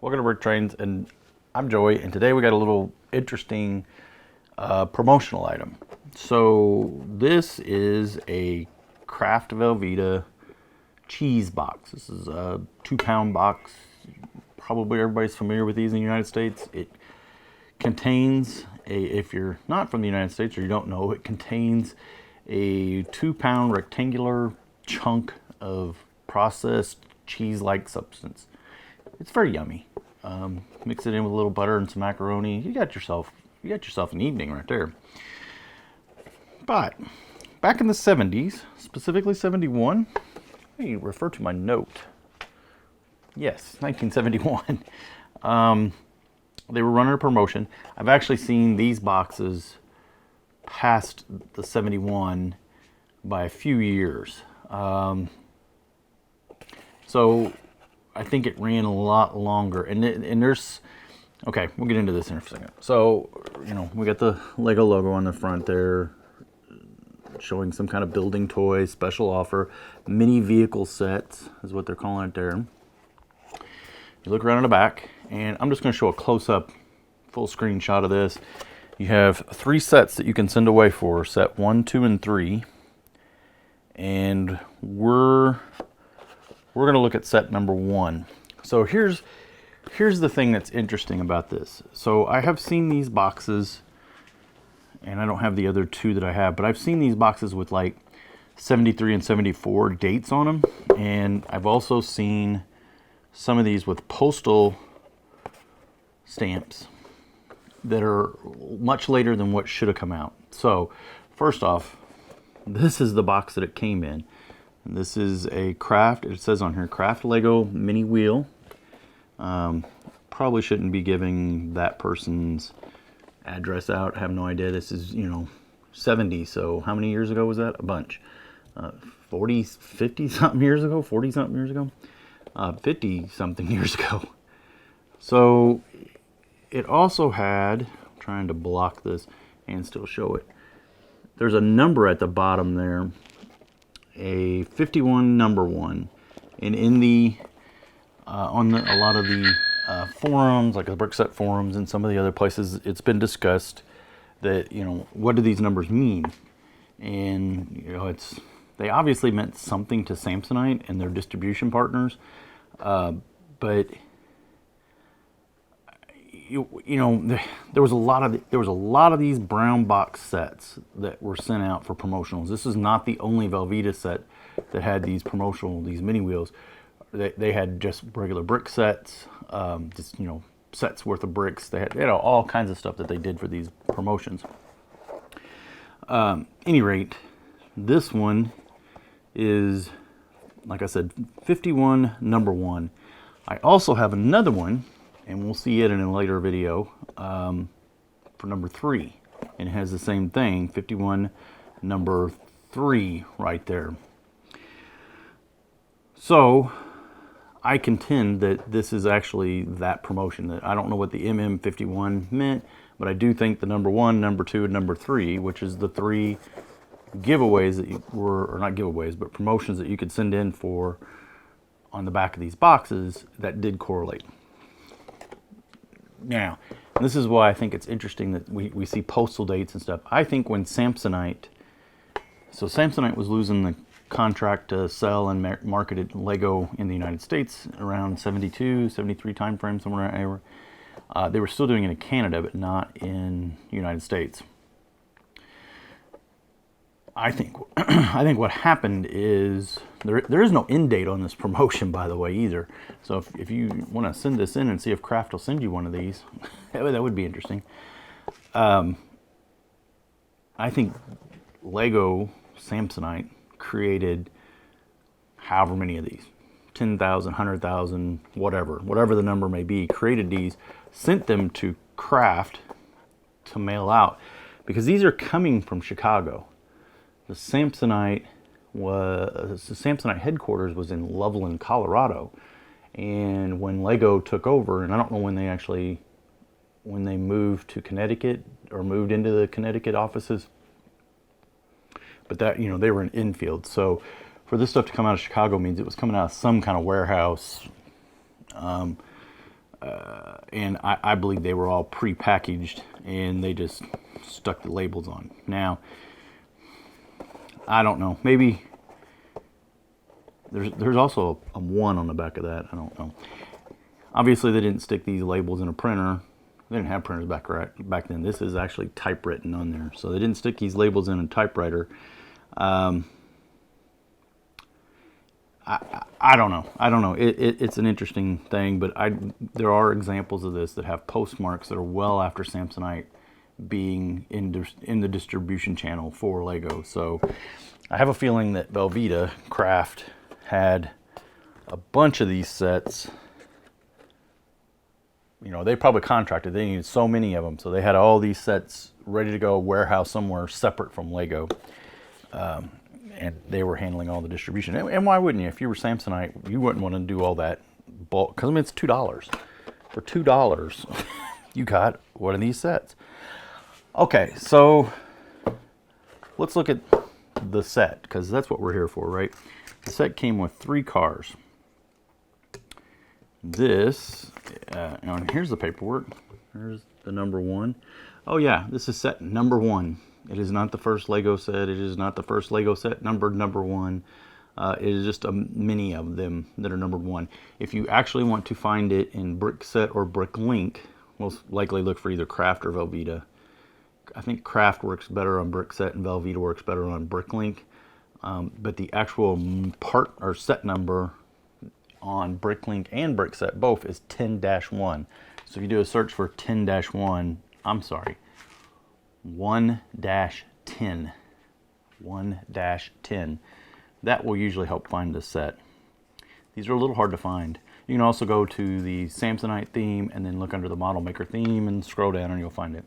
Welcome to BrickTrains, and I'm Joey, and today we got a little interesting promotional item. So this is a Kraft Velveeta cheese box. This is a 2-pound box. Probably everybody's familiar with these in the United States. It contains if you're not from the United States or you don't know, it contains a 2-pound rectangular chunk of processed cheese-like substance. It's very yummy. Mix it in with a little butter and some macaroni. You got yourself an evening right there. But back in the 70s, specifically 71, let me refer to my note. Yes, 1971. They were running a promotion. I've actually seen these boxes past the 71 by a few years. So I think it ran a lot longer, and there's, okay, we'll get into this in a second. So, you know, we got the Lego logo on the front there, showing some kind of building toy, special offer, mini vehicle sets is what they're calling it there. You look around in the back, and I'm just going to show a close-up, full screen shot of this. You have 3 sets that you can send away for, set 1, 2, and 3, and we're going to look at set number 1. So here's the thing that's interesting about this. So I have seen these boxes, and I don't have the other 2 that I have, but I've seen these boxes with like 73 and 74 dates on them, and I've also seen some of these with postal stamps that are much later than what should have come out. So first off, this is the box that it came in. This is a Kraft, it says on here, Kraft Lego mini wheel. Probably shouldn't be giving that person's address out. I have no idea. This is, 70, so how many years ago was that? A bunch. 40, 50 something years ago, 40 something years ago, 50 something years ago. So it also had, I'm trying to block this and still show it. There's a number at the bottom there. A 51 number 1, and in the on a lot of the forums, like the Brickset forums and some of the other places, it's been discussed that, what do these numbers mean? And they obviously meant something to Samsonite and their distribution partners, but there was a lot of these brown box sets that were sent out for promotionals. This is not the only Velveeta set that had these these mini wheels. They had just regular brick sets, sets worth of bricks. They had all kinds of stuff that they did for these promotions. Any rate, this one is, like I said, 51 number 1. I also have another one, and we'll see it in a later video, for number 3, and it has the same thing, 51 number 3 right there. So I contend that this is actually that promotion. That I don't know what the MM51 meant, but I do think the number 1, number 2, and number 3, which is the 3 giveaways that or not giveaways, but promotions that you could send in for on the back of these boxes, that did correlate. Now, this is why I think it's interesting that we see postal dates and stuff. I think when Samsonite was losing the contract to sell and marketed Lego in the United States around 72, 73 time frame, somewhere around there. They were still doing it in Canada, but not in the United States. I think what happened is there is no end date on this promotion, by the way, either. So if you want to send this in and see if Kraft will send you one of these, that would be interesting. I think Lego Samsonite created however many of these, 10,000, 100,000, whatever the number may be, created these, sent them to Kraft to mail out, because these are coming from Chicago. The Samsonite headquarters was in Loveland, Colorado, and when Lego took over, and I don't know when they moved to Connecticut or moved into the Connecticut offices, but that, they were in Enfield. So for this stuff to come out of Chicago means it was coming out of some kind of warehouse and I believe they were all pre-packaged and they just stuck the labels on. Now, I don't know. Maybe there's also a 1 on the back of that. I don't know. Obviously, they didn't stick these labels in a printer. They didn't have printers back then. This is actually typewritten on there. So they didn't stick these labels in a typewriter. I don't know. I don't know. It's an interesting thing, but there are examples of this that have postmarks that are well after Samsonite being in the distribution channel for Lego. So I have a feeling that Velveeta Kraft had a bunch of these sets. You know, they probably contracted. They needed so many of them, so they had all these sets ready to go, warehouse somewhere separate from Lego. And they were handling all the distribution. And why wouldn't you? If you were Samsonite, you wouldn't want to do all that bulk. Because I mean, it's $2. For $2, you got one of these sets. Okay, so let's look at the set, because that's what we're here for, right? The set came with 3 cars. This, and here's the paperwork. Here's the number 1. Oh yeah, this is set number 1. It is not the first Lego set. It is not the first Lego set numbered number 1. It is just a many of them that are numbered 1. If you actually want to find it in BrickSet or BrickLink, most likely look for either Kraft or Velveeta. I think Kraft works better on BrickSet and Velveeta works better on BrickLink. But the actual part or set number on BrickLink and BrickSet both is 10-1. So if you do a search for 10-1, I'm sorry, 1-10. 1-10. That will usually help find the set. These are a little hard to find. You can also go to the Samsonite theme and then look under the model maker theme and scroll down and you'll find it.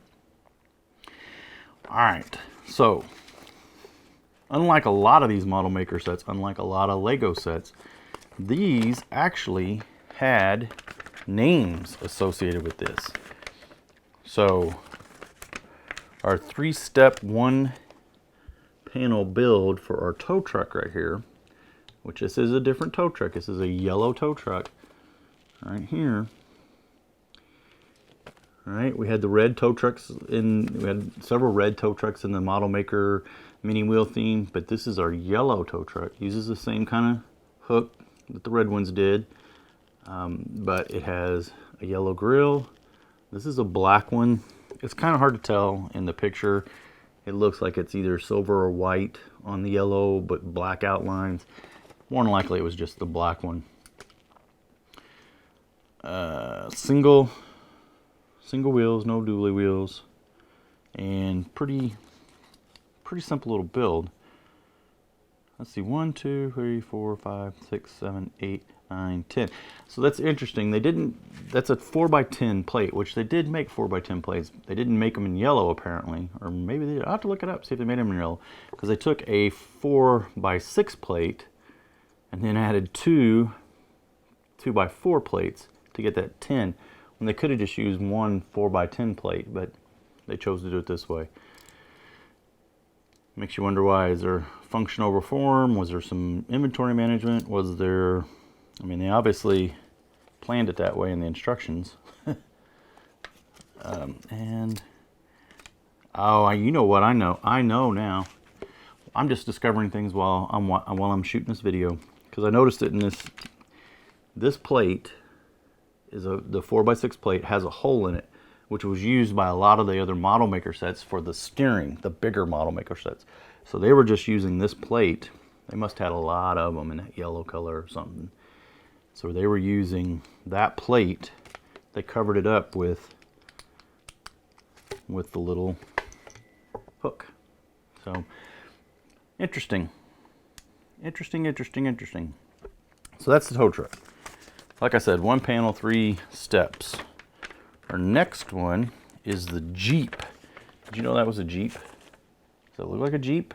Alright, so unlike a lot of these model maker sets, unlike a lot of Lego sets, these actually had names associated with this. So our 3-step 1-panel build for our tow truck right here, which this is a different tow truck. This is a yellow tow truck right here. All right, we had the red tow trucks we had several red tow trucks in the model maker mini wheel theme, but this is our yellow tow truck. Uses the same kind of hook that the red ones did, but it has a yellow grill. This is a black one. It's kind of hard to tell in the picture. It looks like it's either silver or white on the yellow, but black outlines. More than likely it was just the black one. Single wheels, no dually wheels, and pretty simple little build. Let's see, 1, 2, 3, 4, 5, 6, 7, 8, 9, 10. So that's interesting. That's a 4x10 plate, which they did make 4x10 plates. They didn't make them in yellow apparently, or maybe I'll have to look it up, see if they made them in yellow, because they took a 4x6 plate and then added 2 2x4 plates to get that 10, when they could have just used one 4x10 plate, but they chose to do it this way. Makes you wonder why. Is there function over form? Was there some inventory management? Was there, I mean, they obviously planned it that way in the instructions. And, oh, you know what I know? I know now. I'm just discovering things while I'm shooting this video, because I noticed it in this plate is the 4x6 plate has a hole in it, which was used by a lot of the other model maker sets for the steering, the bigger model maker sets. So they were just using this plate. They must have had a lot of them in that yellow color or something. So they were using that plate. They covered it up with the little hook. So interesting. Interesting. So that's the tow truck. Like I said, 1 panel, 3 steps. Our next one is the Jeep. Did you know that was a Jeep? Does it look like a Jeep?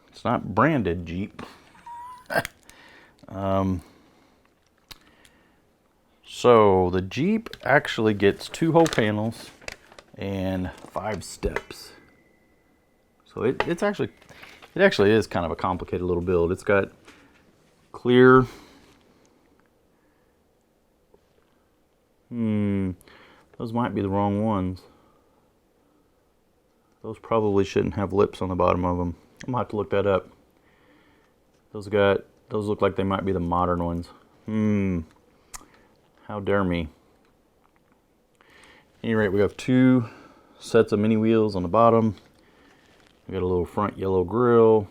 It's not branded Jeep. So the Jeep actually gets 2 whole panels and 5 steps. So it actually is kind of a complicated little build. It's got clear Those might be the wrong ones. Those probably shouldn't have lips on the bottom of them. I'm gonna have to look that up. Those look like they might be the modern ones. How dare me. At any rate, we have 2 sets of mini wheels on the bottom. We got a little front yellow grille.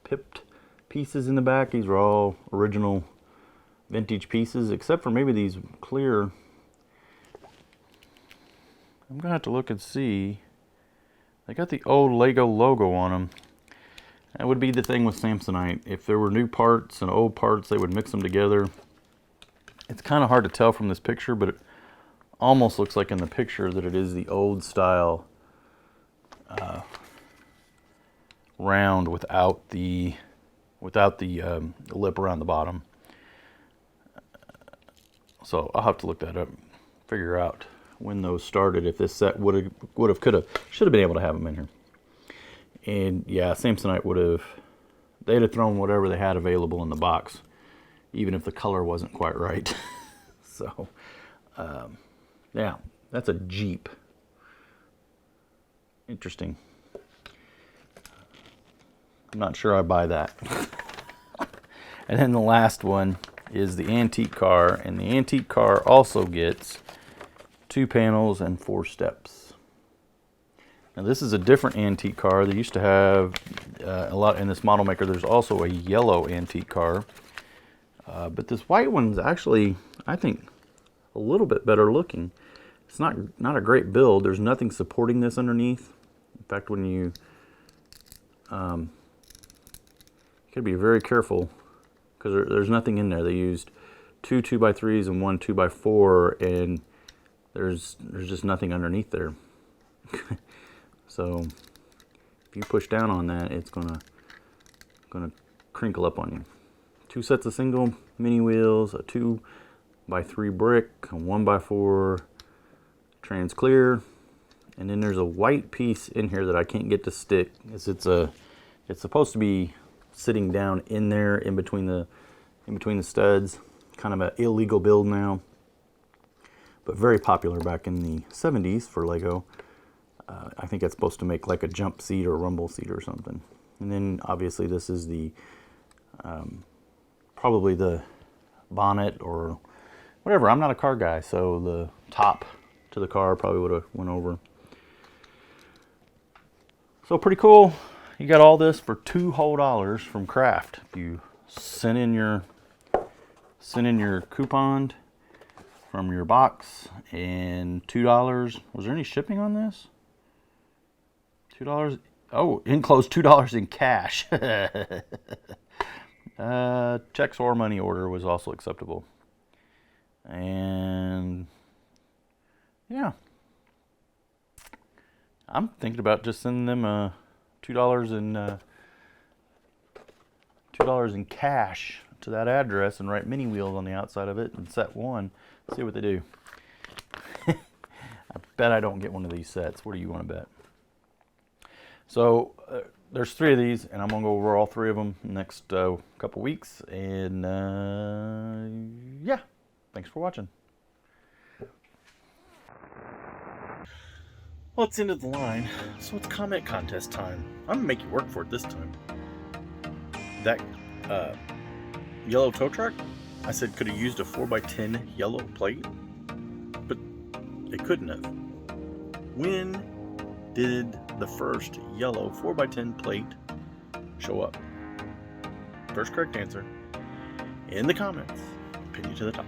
Pipped pieces in the back. These are all original vintage pieces, except for maybe these clear. I'm gonna have to look and see. They got the old Lego logo on them. That would be the thing with Samsonite. If there were new parts and old parts, they would mix them together. It's kind of hard to tell from this picture, but it almost looks like in the picture that it is the old style round without the lip around the bottom. So I'll have to look that up, figure out when those started. If this set should have been able to have them in here. And yeah, Samsonite they'd have thrown whatever they had available in the box, even if the color wasn't quite right. So, yeah, that's a Jeep. Interesting. I'm not sure I buy that. And then the last one is the antique car, and the antique car also gets 2 panels and 4 steps. Now this is a different antique car. They used to have a lot in this model maker. There's also a yellow antique car, but this white one's actually, I think, a little bit better looking. It's not a great build. There's nothing supporting this underneath. In fact, when you gotta be very careful because there's nothing in there. They used 2 2x3s and 1 2x4, and there's just nothing underneath there. So if you push down on that, it's gonna crinkle up on you. 2 sets of single mini wheels, a 2x3 brick, a 1x4 trans clear, and then there's a white piece in here that I can't get to stick. It's supposed to be sitting down in there in between the studs. Kind of an illegal build now, but very popular back in the 70s for Lego. I think it's supposed to make like a jump seat or rumble seat or something. And then obviously this is the probably the bonnet or whatever. I'm not a car guy, so the top to the car probably would have went over. So pretty cool. You got all this for $2 whole from Kraft. If you send in your coupon from your box, and $2. Was there any shipping on this? $2. Oh, enclosed $2 in cash. Checks or money order was also acceptable. And yeah, I'm thinking about just sending them $2 in cash to that address and write mini wheels on the outside of it and set 1. See what they do. I bet I don't get one of these sets. What do you want to bet? So there's 3 of these, and I'm gonna go over all 3 of them next couple weeks. And yeah, thanks for watching. Well, it's the end of the line, so it's comment contest time. I'm gonna make you work for it this time. That yellow tow truck, I said could have used a 4x10 yellow plate, but it couldn't have. When did the first yellow 4x10 plate show up? First correct answer in the comments. Pin you to the top.